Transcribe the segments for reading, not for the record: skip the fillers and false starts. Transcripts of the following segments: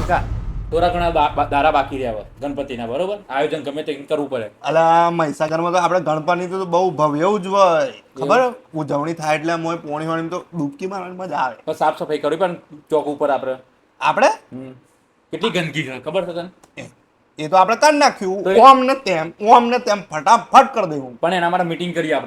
પાક્કા થોડા ઘણા દારા બાકી રહ્યા હોય ગણપતિના, બરોબર? આયોજન ગમે તે કરવું પડે. અલા મહીસાગરમાં તો આપણે ગણપતિ તો બહુ ભવ્ય ઉજવાય, ખબર ઉજવણી થાય એટલે મોય પોણી વાળી તો ડૂબકી મારવાની મજા આવે. પણ સાફ સફાઈ કરવી પણ ચોક ઉપર આપણે કેટલી ગંદકી છે ખબર છે તને? એ તો આપણે કરી નાખ્યું ઓમ ને તેમ ફટાફટ કરી દેવું. પણ એના માટે મીટિંગ કરીએ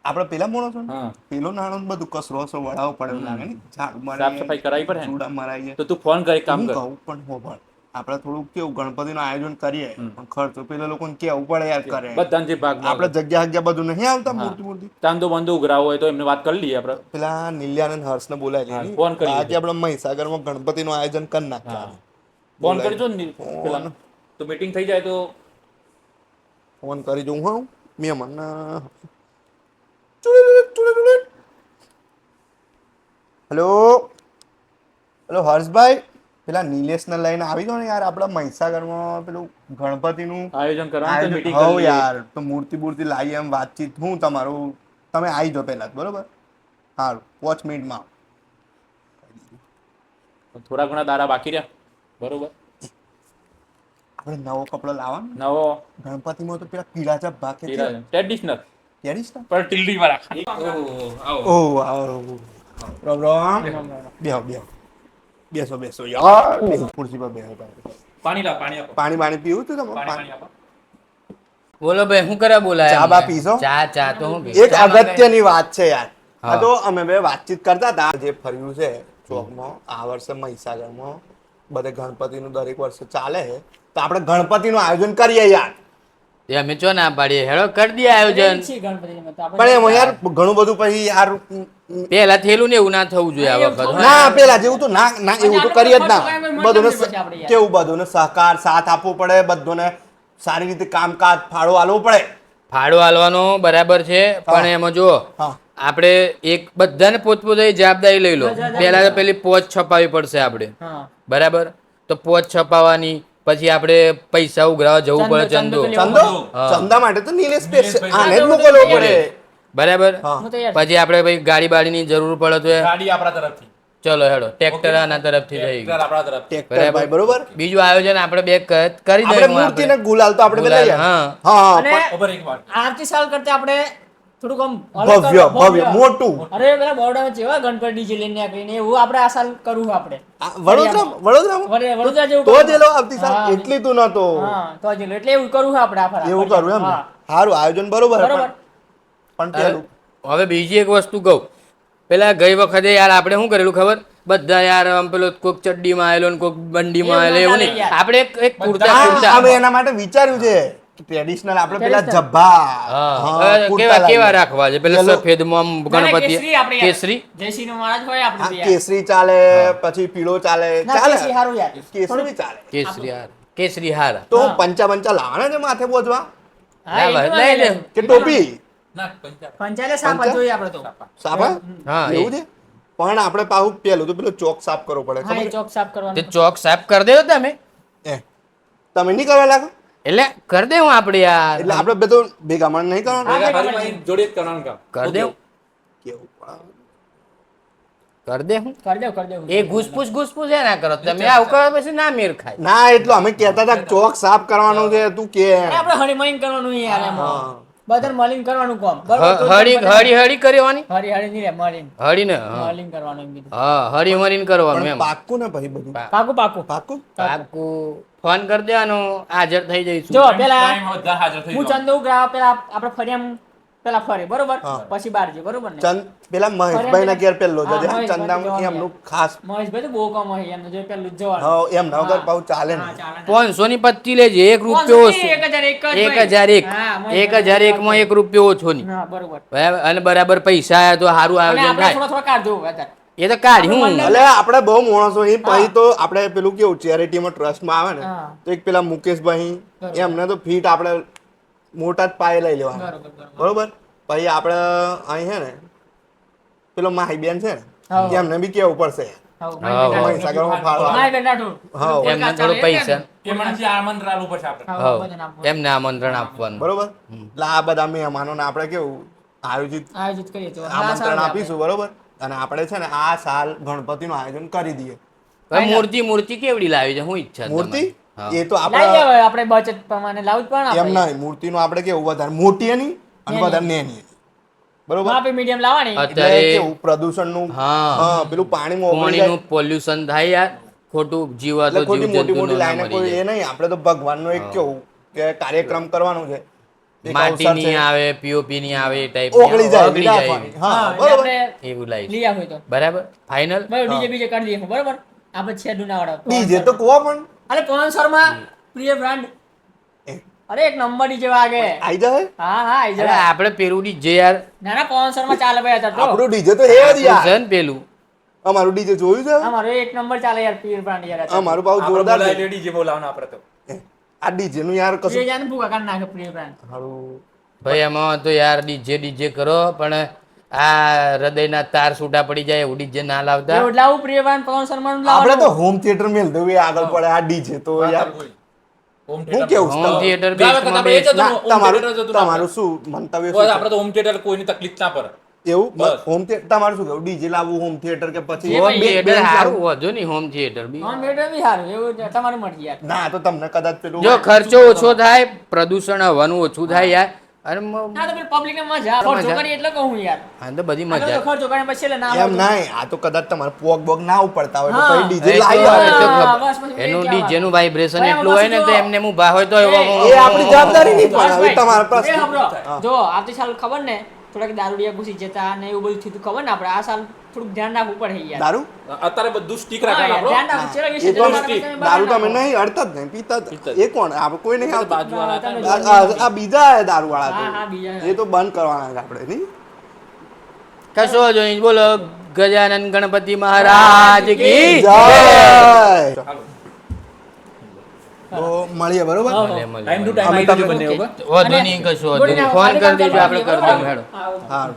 આપણે પેલા મોણો છો હા. પેલો નાણો બધું કસરો વડાવો પડે લાગે ને, ઝાડુ મારે સાફ સફાઈ કરાવી પડે ને. ચૂડા મરાઈએ. તો તું ફોન કરી કામ હું કર. કહું પણ હો પણ આપણે થોડું કેવું ગણપતિનું આયોજન કરીએ પણ ખર્ચો પેલા લોકોને કેવું પડે યાર કરે. બધાને જે ભાગમાં આપણે જગ્યા બધું નહીં આવતા હા. મૂર્તિ ચાંદો બંદો ઉઘરાવો હોય તો એમને વાત કરી લઈએ આપણે. પેલા નિલ્યાનંદ હર્ષને બોલાવી હા, લઈએ. ફોન કરીએ. બાકી આપણે મહીસાગરમાં ગણપતિનું આયોજન કરી નાખીએ. હા. ફોન કરજો ને પેલા તો મીટિંગ થઈ જાય તો ફોન કરી જોઉં હું મહેમાન હેલો હેલો હર્ષભાઈ, પેલા નિલેશને લઈને આવી દો ને યાર, આપણા મહીસાગરમાં પેલું ગણપતિનું આયોજન કરવાનું મીટિંગ હવ કરી યાર, તો મૂર્તિ લાવી એમ વાતચીત હું તમારું તમે આવી જાઓ પહેલા, બરોબર? સારું 5 મિનિટમાં. થોડા ઘણા દારા બાકી રહ્યા, બરોબર? આપણે નવો કપડો લાવવાનો નવો ગણપતિમાં તો પેલા પીળા ચપ ભાગ ટ્રેડિશનલ ટ્રેડિશનલ પર ટીલડી માં રાખવાની. ઓહ આવો બેસો યાર, ખુરશી પર બેસો. પાણી લાવ, પાણી આપો. પાણી પીવું તું તમે? પાણી આપો. બોલો ભાઈ, શું કરે બોલાય? ચા બા પીશો? ચા તો હું એક અગત્યની વાત છે યાર. આ તો અમે બે વાતચીત કરતા હતા, જે ફર્યું છે ચોકમાં આ વર્ષે મહીસાગરમાં બધે ગણપતિનું દરેક વર્ષે ચાલે છે, તો આપણે ગણપતિનું આયોજન કરીએ યાર. એ અમે ચો ના પાડીએ, હેડો કરી દઈએ આયોજન. પણ એમાં યાર ઘણું બધું પછી યાર પેલા થયેલું ને એવું ના થવું જોઈએ આ વખત. ના પેલા જેવું તો ના એવું તો કરીએ જ ના. બધોને કેવું બધોને સહકાર સાથ આપવો પડે, બધોને સારી રીતે કામકાજ ફાળો આલવો પડે. ફાળો આલવાનો બરાબર છે, પણ એમાં જો આપણે એક બધાને પોતપોતાની જવાબદારી લઈ લો. પેલા તો પેલી પોચ છપાવી પડશે આપણે, બરાબર? તો પોચ છપાવવાની, પછી આપણે પૈસા ઉઘરાવા જવું પડે, ચંદા માટે તો નિલેશ આને જ મોકલવો પડે, બરાબર? પછી આપણે ભાઈ ગાડી બાડીની જરૂર પડે તો ગાડી આપણા તરફથી, ચલો હેડો ટ્રેક્ટર આના તરફથી થઈ ગયું, આપણા તરફથી. બરોબર. બીજું આયોજન આપણે બે કરી આપણે મૂર્તિને ગુલાલ તો આપણે લઈએ. હા ખબર એક વાત, આરતી સાલ કરતા આપણે થોડુંક આમ ભવ્ય મોટું. અરે પેલા બોર્ડમાં જેવા ગણપતિ ડીજે લઈને આવીને એવું આપણે આ સાલ કરવું આપણે વડોદરા જેવું તો જેલો આવતી સાલ એટલી તું નતો. હા તો જેલો એટલે એવું કરવું આપણે આ ફરા. એવું કરવું એમ. સારું આયોજન બરોબર પણ પેલું હવે બીજી એક વસ્તુ કહું, પેલા ગઈ વખતે યાર આપણે શું કરેલું ખબર? બધા યાર આમ પેલો કોક ચડ્ડીમાં આવેલો ને કોક બંડીમાં આવેલો એવું નહીં, આપણે એક કુર્તા અમે એના માટે વિચાર્યું છે ટ્રેડિશનલ આપણે પેલા જબ્બા કેવા રાખવા છે? પેલા સફેદ માં ગણપતિ કેસરી જયસિંહનો મહારાજ હોય આપણે કેસરી ચાલે, પછી પીળો ચાલે, કેસરી હારું યાર, કેસરી ચાલે, કેસરી હાર. તો પંચા લાવવાના છે માથે બોજવા લઈ લે કે ટોપી? પંચાલે સાપ જોઈએ આપણે તો સાફ એવું છે. પણ આપણે પાછું પેલું તો પેલો ચોક સાફ કરવો પડે, હા એ ચોક સાફ કરવાનો. તે ચોક સાફ કરી દેવો તમે નહીં કરવા લાગો એટલે કરી દેવું આપણે યાર, એટલે આપણે બધું ભેગા મળીને નહીં કરવાનું, જોડે જ કરવાનું કામ કરી દેવું કેવું કરી દે હું કરી દેવું એ ઘૂસપૂસ એ ના કરો તમે, આવું કરો પછી ના મેર ખાય. ના એટલું અમે કહેતા હતા ચોક સાફ કરવાનું છે, તું કે આપણે હળીમળીને કરવાનું યાર, એમાં બધાને મળીને કરવાનું કામ. હળી કરવાની, હળી નહીં રે મળીને હળી ને મળીને કરવાનું એમ કીધું. હા હળી મરીને કરવાનું એમ. પાક્કું ને ભાઈ બધું પાકું પાક્કું ફોન કરી દેવાનો, હાજર થઈ જઈશું. જો પેલા હાજર થઈ હું ચંદુ ગ્રાહ પેલા આપણે ફરી એમ પેલા ફરે બરોબર, પછી બાર જે બરોબર ને પેલા મહેશભાઈ ના ઘેર પેલો જજે ચંદા એમનું ખાસ મહેશભાઈ તો બહુ કમ હોય એમને જો પેલું જવાનું. હા એમ ના વગર પાછું ચાલે ને. 500 ની પત્તી લેજે, 1 રૂપિયો ઓછો, 1001 માં 1 રૂપિયો ઓછો નહીં, બરોબર. અને બરાબર પૈસા આયા તો સારું આયોજન થાય. થોડા કાઢજો અત્યારે એ તો કાઢ્યું એટલે આપણે બહુ માણસો એ પછી તો આપણે પેલું કેવું ચેરિટીમાં ટ્રસ્ટમાં આવે ને તો એક પેલા મુકેશભાઈ એમને તો ફીટ આપણે મોટા જ પાયે લઈ લેવાના, બરોબર? પછી આપણે અહીં છે ને પેલો માહી બેન છે ને એમને બી કેવું પડશે એમને થોડું પૈસા આમંત્રણ એમને આમંત્રણ આપવાનું, બરોબર? એટલે આ બધા મહેમાનોને આપણે કેવું આયોજિત કરીએ તો આમંત્રણ આપીશું, બરોબર? અને આપણે છે ને આ સાલ ગણપતિનું આયોજન કરી દઈએ, હવે મૂર્તિ કેવડી લાવી છે હું ઈચ્છા છે મૂર્તિ તમારી? હા. એ તો લાવી આપણે દેવાય, આપણે બચત પ્રમાણે લાવું જ પણ એમ નહીં, મૂર્તિનું આપણે કેવું વધારે મોટી એની અને નેની. વધારે નેની બરોબર માપી મીડિયમ લાવવાની. એટલે અત્યારે કેવું પ્રદૂષણનું હા. પેલું પાણીમાં ઓગળી જાય પાણીનું પોલ્યુશન થાય યાર ખોટું જીવાતો એટલે ખોટી મોટી જીવજંતુ મોટી ના લાઈને મરી કોઈ જાય. એ નહીં, આપણે તો ભગવાનનો એક કેવું કે કાર્યક્રમ કરવાનો છે, એક અવસર માટીની છે, આવે પીઓપી ની આવે એ ટાઈપ ઓગળી જાય એવી રાખવાની. હા હા, એટલે બરોબર આપણે એવું લાવીશ લઈ આવું તો બરાબર ફાઇનલ બરાબર, ડીજે બીજે કરી દઈએ બરોબર. આપણે છેડું ના વાળો ડીજે તો કહો પણ અરે સ્પોન્સરમાં પ્રિય બ્રાન્ડ, અરે એક નંબર ડીજે વાગે. આઈ જાય હા હા આઈ અરે જાય. આપણે પેલું ડીજે યાર ના ના સ્પોન્સરમાં ચાલે ભાઈ અત્યારે તો. આપણું ડીજે તો હે જ યાર, છે ને પેલું અમારું ડીજે જોયું છે અમારો એક નંબર ચાલે યાર પ્રિય બ્રાન્ડ યાર અત્યારે. અમારું પાછું આપણે જોરદાર બોલાય છે. ડીજે બોલાવવાના આપણે તો આ ડીજે નું યાર પ્રિય કશું જાને ભૂખા કાઢી નાખે પ્રિય બ્રાન્ડ. હારું. ભાઈ એમાં તો યાર ડીજે કરો પણ આ હૃદયના તાર છૂટા પડી જાય એવું ડીજે ના લાવતા એવું લાવું પ્રિય બ્રાન્ડ સ્પોન્સરમાં આપણે તો લાવવાનું. હોમ થિયેટર મેલ દઉં એ આગળ પડે, આ ડીજે તો યાર હોમ હું કેવું હોમ છું? થિયેટર ગાવે કરતા આપણે એ જ હતું, ના, હોમ તમારું થિયેટર જ હતું ને તમારું શું મંતવ્ય બસ શું આપણે તો હોમ થિયેટર કોઈની તકલીફ ના પડે છે? એવું બસ. હોમ થિયેટર તમારું શું કેવું, ડીજે લાવવું હોમ થિયેટર કે પછી જે હોમ ભાઈ, થિયેટર બે- સારું વધુ નહીં હોમ થિયેટર બી હોમ થિયેટર બી સારું, એવું છે, તમારું મરજી યાર. ના તો તમને કદાચ પેલું જો ખર્ચો ઓછો થાય પ્રદૂષણ હવાનું ઓછું થાય યાર અને ના તો પેલી પબ્લિકને મજા આવે. ખર્ચો કરીએ એટલે કહું યાર. આ તો બધી આ તો મજા ખર્ચો કરીને પછી એટલે ના એમ આવતું. નહીં, આ તો કદાચ તમારે પોગ બોગ ના ઉપડતા હોય તો હા. પછી ડીજે એ તો- લાવી એ આવે. તો હા, ખબર. બસ પછી એનું મેં ડીજે નું વાઇબ્રેશન ભાઈ, એટલું હોય ને તો જો. એમને હું ભાવ હોય તો એ આપણી જવાબદારી નહીં પણ હવે બસ ભાઈ, તમારા બે પ્રશ્ન. સાંભળો. હા. જો આવતી સાલ ખબર ને થોડાક દારૂડિયા ઘૂસી જતા ને એવું બધું થયું ખબર ને, આપણે આ સાલ થોડુંક ધ્યાન રાખવું પડે યાર. દારૂ અત્યારે બધું સ્ટીક હા યાર, રાખવાનું ધ્યાન આપણો રાખવું. ચલો, એ તો વીસ અમે હજાર દારૂ તો અમે બહાર નહીં અડતા જ નહીં, પીતા જ. પીતા જ. એ કોણ આપણે કોઈ નહીં આવતું. બાજુવાળા હતા ને. તમે આ બીજા દારૂ હા, હા, વાળા બીજા. તો એ તો બંધ કરવાના છે આપણે નહીં. કશો જોઈ બોલો ગજાનન ગણપતિ મહારાજ કી જય. હાલો. તો મળીએ બરોબર. હા. મળે, મળે, ટાઈમ ટુ મળે. ટાઈમ આવી જજો બંને, તમે- બરાબર? વધુ નહીં કશું વધુ નહીં. ફોન કરી દેજો આપણે કરી દઉં હેડો હા, હા